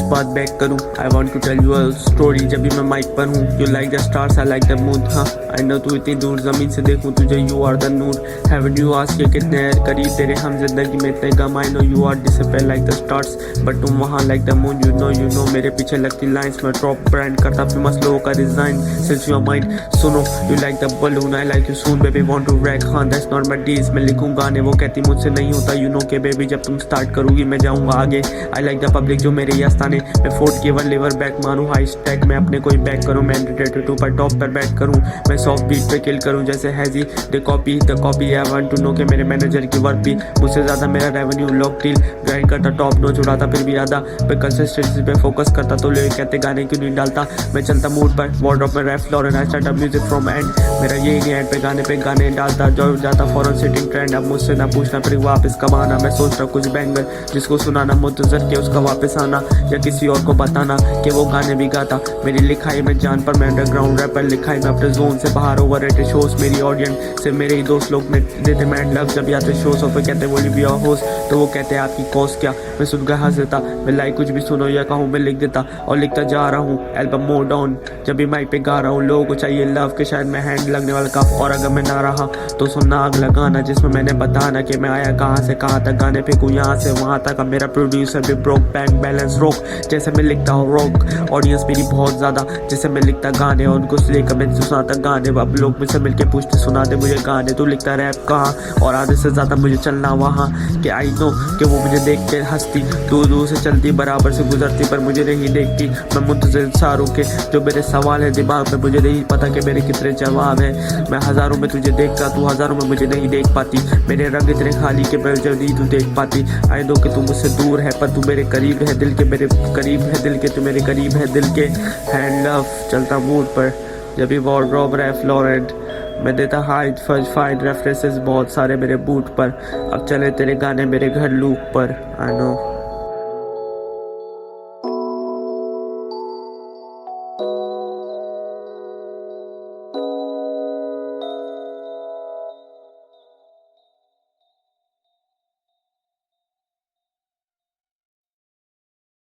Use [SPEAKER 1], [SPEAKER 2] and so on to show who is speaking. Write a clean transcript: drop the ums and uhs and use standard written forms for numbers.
[SPEAKER 1] बात बैक करूँ। I want to tell you a story जब भी मैं माइक पर हूँ। You like the stars, I like the moon. हाँ आई नो तू इतनी दूर ज़मीन से देखूँ तुझे, यू आर द नूर। हैवंट यू आस्क के कितने करीब तेरे हम जिंदगी में इतने गम। I know you are disappear like the stars, but तुम वहाँ like the moon. You know मेरे पीछे लगती लाइन्स में ड्रॉप ब्रांड करता फेमस लोगों का डिजाइन सिंस योर माइंड। सुनो you like the balloon, I like you soon baby want to rack. हाँ दैट्स नॉट माय डील्स, मैं लिखूँ गाने वो कहती मुझसे नहीं होता। यू नो के बेबी जब तुम स्टार्ट करोगी मैं जाऊँगा आगे। आई लाइक द पब्लिक जो मेरे आस्थाने, मैं फोर्ट केवल लिवर बैक मारूँ हाई स्टैक में अपने कोई बैक करूँ। मैं एंटरटेनमेंट पर टॉप पर बैट करूँ, मैं सॉफ्ट बीट पे किल करूँ जैसे hazy the copy. I want to know के मेरे मैनेजर की वर्क भी मुझसे ज़्यादा मेरा रेवेन्यू लॉक डील ग्राइंड करता टॉप नोच उड़ाता फिर भी आधा। मैं कंसिस्टेंसी पे फोकस करता तो लोग कहते गाने क्यों नहीं डालता। मैं चलता मूड पर वार्डरोब में Ralph Lauren, I start music from end. मेरा यही नहीं एंड पे गाने डालता जो जाता फॉरन सिटिंग ट्रेंड। अब मुझसे ना पूछना फिर वापस कमाना, मैं सोच रहा कुछ बैंगर जिसको सुनाना मुतज़र के उसका वापस आना, या किसी और को बताना कि वो गाने भी गाता। मेरी लिखाई में जान पर मैं अंडरग्राउंड रैपर, लिखाई में अपने जोन से बाहर ओवररेटेड शोज। मेरी ऑडियंस से मेरे ही दोस्त लोग देते मैंड लव जब आते शोज और फिर कहते बोली बी योर होस्ट, तो वो कहते आपकी कॉस्ट क्या। मैं सुनकर हंस देता, मैं लाइक कुछ भी सुनो या कहूँ मैं लिख देता और लिखता जा रहा हूँ एल्बम मोड ऑन। जब भी माइक पे गा रहा हूँ लोगों को चाहिए लव के शायद मैं हैंड लगने वाला काफ। और अगर मैं ना रहा तो सुनना अगला गाना जिसमें मैंने बताना कि मैं आया कहाँ से कहाँ तक, गाने फेंकूँ यहाँ से वहाँ तक। अब मेरा प्रोड्यूसर भी ब्रोक बैंक बैलेंस रोक जैसे मैं लिखता हूँ रॉक। ऑडियंस मेरी बहुत ज़्यादा जैसे मैं लिखता गाने और उनको लेकर मैं सुनाता गाने। अब लोग मुझसे मिलके पूछते सुना दे मुझे गाने, तू लिखता रैप कहाँ। और आधे से ज़्यादा मुझे चलना वहाँ कि आई नो कि वो मुझे देख के हंसती, दूर दूर से चलती बराबर से गुजरती पर मुझे नहीं देखती। मैं मुंतज़िर सारों के जो मेरे सवाल है दिमाग में, मुझे नहीं पता कि मेरे कितने जवाब है। मैं हज़ारों में तुझे देखता तू हज़ारों में मुझे नहीं देख पाती। मेरे रंग इतने खाली के मैं जल्दी तू देख पाती। आई नो कि तू मुझसे दूर है पर तू मेरे करीब है दिल के, मेरे करीब है दिल के, तू मेरे करीब है दिल के। हैंड लव चलता मूड पर जब भी वार्डरोब रैफ लॉरेंट, मैं देता हाइड फर्स्ट फाइड रेफरेंसेस बहुत सारे मेरे बूट पर। अब चले तेरे गाने मेरे घर लूप पर। I know